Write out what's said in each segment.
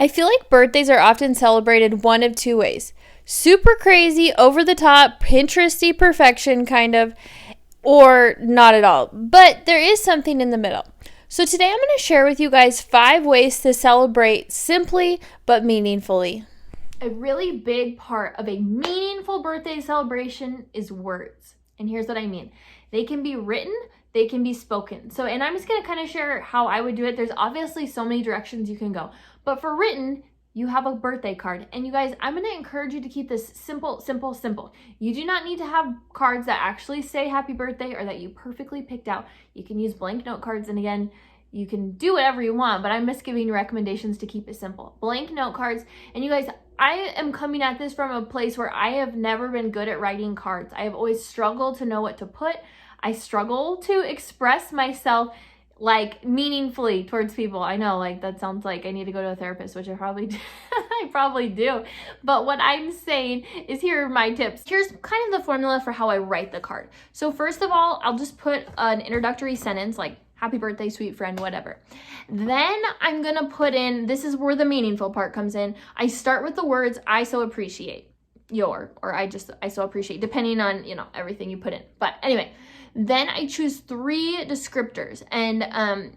I feel like birthdays are often celebrated one of two ways: super crazy, over the top, Pinteresty perfection kind of, or not at all. But there is something in the middle. So today I'm going to share with you guys 5 ways to celebrate simply but meaningfully. A really big part of a meaningful birthday celebration is words. And here's what I mean. They can be written, they can be spoken. And I'm just going to kind of share how I would do it. There's obviously so many directions you can go. But for written, you have a birthday card. And you guys, I'm going to encourage you to keep this simple, simple, simple. You do not need to have cards that actually say happy birthday or that you perfectly picked out. You can use blank note cards. And again, you can do whatever you want, but I'm just giving you recommendations to keep it simple. Blank note cards. And you guys, I am coming at this from a place where I have never been good at writing cards. I have always struggled to know what to put. I struggle to express myself like meaningfully towards people. I know, like that sounds like I need to go to a therapist, which I probably do. I probably do. But what I'm saying is, here are my tips. Here's kind of the formula for how I write the card. So first of all, I'll just put an introductory sentence like happy birthday, sweet friend, whatever. Then I'm gonna put in, this is where the meaningful part comes in. I start with the words I so appreciate, I so appreciate, depending on, everything you put in. But anyway, then I choose 3 descriptors, and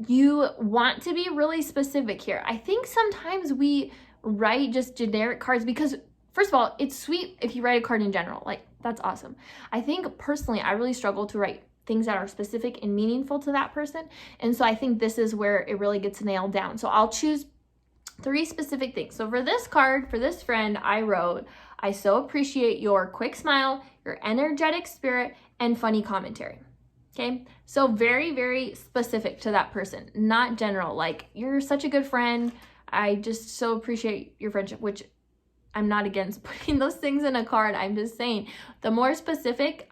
you want to be really specific here. I think sometimes we write just generic cards because, first of all, it's sweet if you write a card in general. Like, that's awesome. I think personally, I really struggle to write things that are specific and meaningful to that person. And so I think this is where it really gets nailed down. So I'll choose 3 specific things. So for this card, for this friend, I wrote, I so appreciate your quick smile, your energetic spirit, and funny commentary. Okay, so very, very specific to that person, not general. Like, you're such a good friend. I just so appreciate your friendship, which I'm not against putting those things in a card. I'm just saying, the more specific,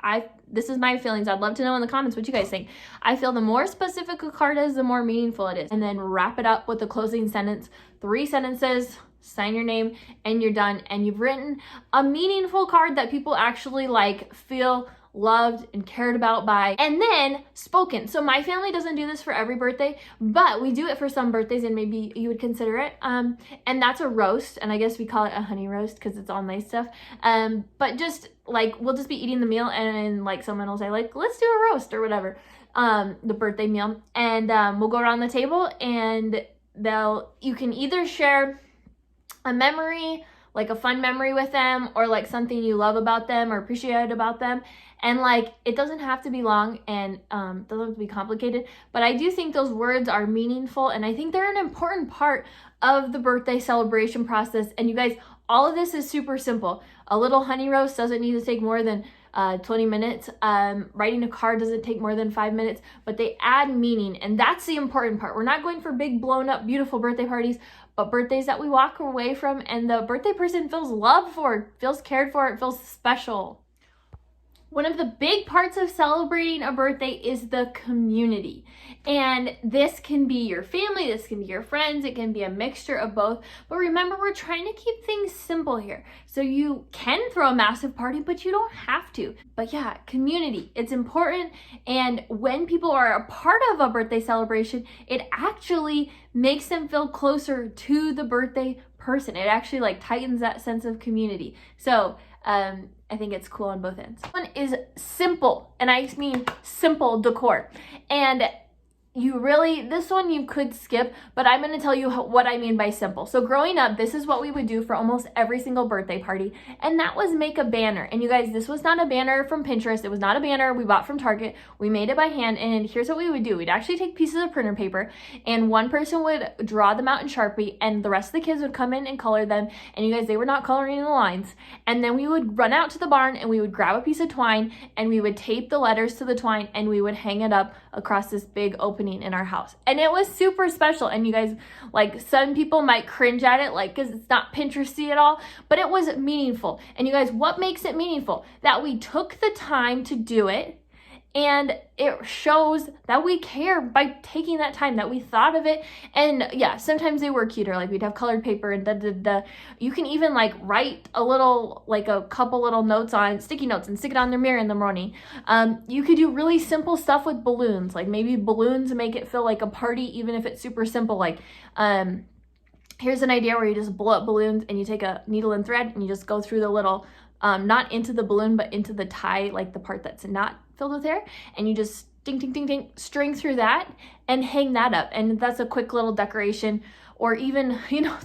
this is my feelings. I'd love to know in the comments what you guys think. I feel the more specific a card is, the more meaningful it is. And then wrap it up with the closing sentence, 3 sentences, sign your name, and you're done. And you've written a meaningful card that people actually feel loved and cared about by. And then spoken. So my family doesn't do this for every birthday, but we do it for some birthdays, and maybe you would consider it. And that's a roast, and I guess we call it a honey roast because it's all nice stuff. But just we'll just be eating the meal, and someone will say let's do a roast or whatever, the birthday meal, and we'll go around the table, and you can either share a memory, like a fun memory with them, or something you love about them or appreciate about them. And it doesn't have to be long, and doesn't have to be complicated, but I do think those words are meaningful, and I think they're an important part of the birthday celebration process. And you guys, all of this is super simple. A little honey roast doesn't need to take more than 20 minutes. Writing a card doesn't take more than 5 minutes, but they add meaning, and that's the important part. We're not going for big, blown up, beautiful birthday parties, but birthdays that we walk away from and the birthday person feels loved for, feels cared for, it feels special. One of the big parts of celebrating a birthday is the community. And this can be your family, this can be your friends, it can be a mixture of both. But remember, we're trying to keep things simple here. So you can throw a massive party, but you don't have to. But yeah, community, it's important. And when people are a part of a birthday celebration, it actually makes them feel closer to the birthday person. It actually tightens that sense of community. So I think it's cool on both ends. One is simple, and I mean simple decor. And this one you could skip, but I'm going to tell you what I mean by simple. So growing up, this is what we would do for almost every single birthday party, and that was make a banner. And you guys, this was not a banner from Pinterest. It was not a banner we bought from Target. We made it by hand, and here's what we would do. We'd actually take pieces of printer paper, and one person would draw them out in Sharpie, and the rest of the kids would come in and color them. And you guys, they were not coloring in the lines. And then we would run out to the barn, and we would grab a piece of twine, and we would tape the letters to the twine, and we would hang it up across this big opening in our house. And it was super special. And you guys, some people might cringe at it, because it's not Pinteresty at all, but it was meaningful. And you guys, what makes it meaningful? That we took the time to do it, and it shows that we care by taking that time, that we thought of it. And yeah, sometimes they were cuter, we'd have colored paper and you can even write a little, a couple little notes on sticky notes and stick it on their mirror in the morning. You could do really simple stuff with balloons, maybe balloons make it feel like a party, even if it's super simple, here's an idea where you just blow up balloons and you take a needle and thread and you just go through the little, not into the balloon, but into the tie, like the part that's not filled with air, and you just ding, ding, ding, ding, string through that and hang that up. And that's a quick little decoration. Or even, you know,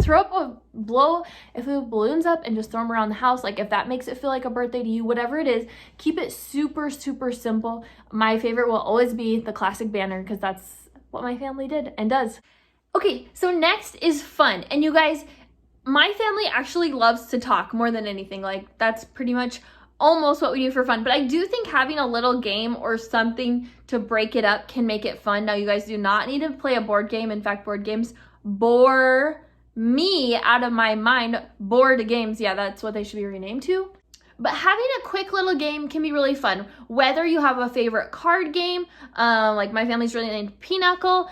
blow a few balloons up and just throw them around the house. Like if that makes it feel like a birthday to you, whatever it is, keep it super, super simple. My favorite will always be the classic banner because that's what my family did and does. Okay, so next is fun. And you guys, my family actually loves to talk more than anything. Like that's pretty much almost what we do for fun. But I do think having a little game or something to break it up can make it fun. Now you guys do not need to play a board game. In fact, board games bore me out of my mind. Board games, yeah, that's what they should be renamed to. But having a quick little game can be really fun. Whether you have a favorite card game, like my family's really into Pinochle,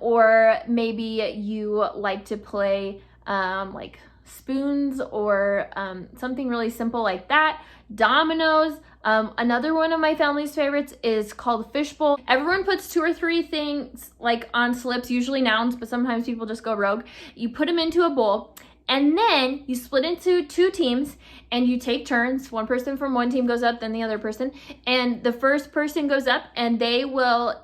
or maybe you like to play like spoons or something really simple like that. Dominoes. Another one of my family's favorites is called Fishbowl. Everyone puts 2 or 3 things like on slips, usually nouns, but sometimes people just go rogue. You put them into a bowl and then you split into 2 teams and you take turns. One person from one team goes up, then the other person. And the first person goes up and they will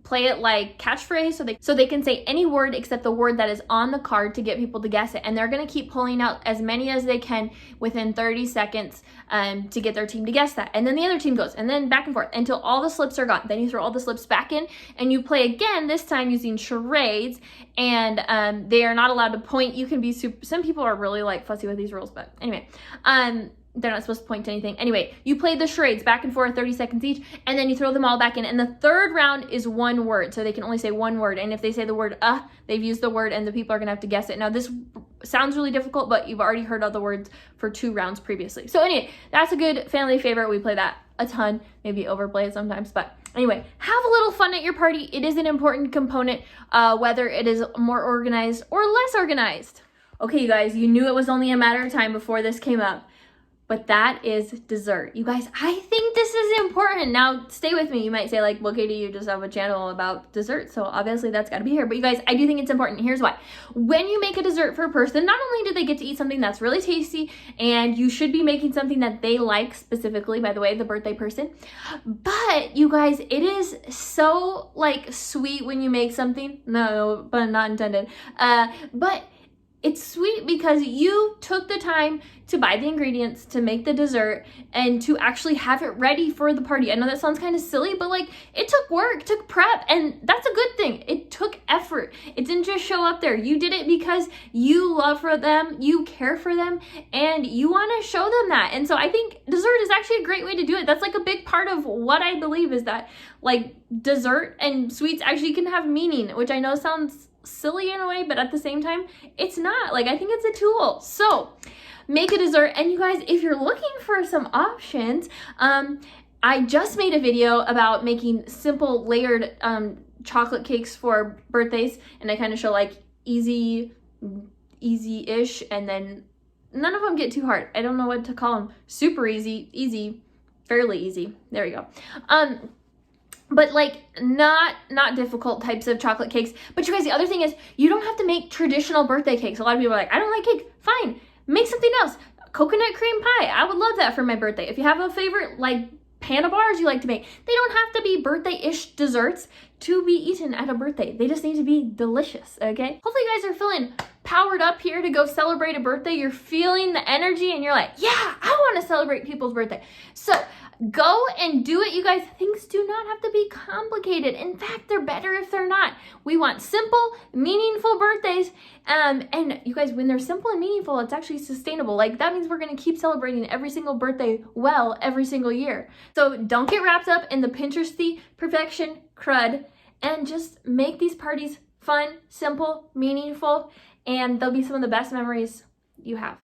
play it like catchphrase, so they can say any word except the word that is on the card to get people to guess it. And they're gonna keep pulling out as many as they can within 30 seconds to get their team to guess that. And then the other team goes, and then back and forth until all the slips are gone. Then you throw all the slips back in and you play again, this time using charades. And they are not allowed to point. You can be some people are really like fussy with these rules, but anyway, they're not supposed to point to anything. Anyway, you play the charades back and forth, 30 seconds each, and then you throw them all back in. And the third round is 1 word, so they can only say 1 word. And if they say the word they've used the word and the people are gonna have to guess it. Now this sounds really difficult, but you've already heard all the words for 2 rounds previously. So anyway, that's a good family favorite. We play that a ton, maybe overplay it sometimes, but anyway, have a little fun at your party. It is an important component, whether it is more organized or less organized. Okay, you guys, you knew it was only a matter of time before this came up. But that is dessert. You guys, I think this is important. Now, stay with me. You might say like, well, Katie, you just have a channel about dessert, so obviously that's gotta be here. But you guys, I do think it's important. Here's why. When you make a dessert for a person, not only do they get to eat something that's really tasty, and you should be making something that they like specifically, by the way, the birthday person, but you guys, it is so like sweet when you make something. No, but not intended. But it's sweet because you took the time to buy the ingredients, to make the dessert, and to actually have it ready for the party. I know that sounds kind of silly, but like it took work, took prep, and that's a good thing. It took effort. It didn't just show up there. You did it because you love for them, you care for them, and you want to show them that. And so I think dessert is actually a great way to do it. That's like a big part of what I believe is that like dessert and sweets actually can have meaning, which I know sounds silly in a way, but at the same time, it's not. Like, I think it's a tool. So make a dessert. And you guys, if you're looking for some options, I just made a video about making simple layered chocolate cakes for birthdays, and I kind of show like easy-ish, and then none of them get too hard. I don't know what to call them. Super easy, fairly easy. There we go. But like not difficult types of chocolate cakes. But you guys, the other thing is you don't have to make traditional birthday cakes. A lot of people are like, I don't like cake. Fine, make something else. Coconut cream pie. I would love that for my birthday. If you have a favorite like pan of bars you like to make, they don't have to be birthday-ish desserts to be eaten at a birthday. They just need to be delicious, okay? Hopefully you guys are feeling powered up here to go celebrate a birthday. You're feeling the energy and you're like, yeah, I want to celebrate people's birthday. So go and do it, you guys. Things do not have to be complicated. In fact, they're better if they're not. We want simple, meaningful birthdays. And you guys, when they're simple and meaningful, it's actually sustainable. Like that means we're gonna keep celebrating every single birthday well every single year. So don't get wrapped up in the Pinteresty perfection crud and just make these parties fun, simple, meaningful, and they'll be some of the best memories you have.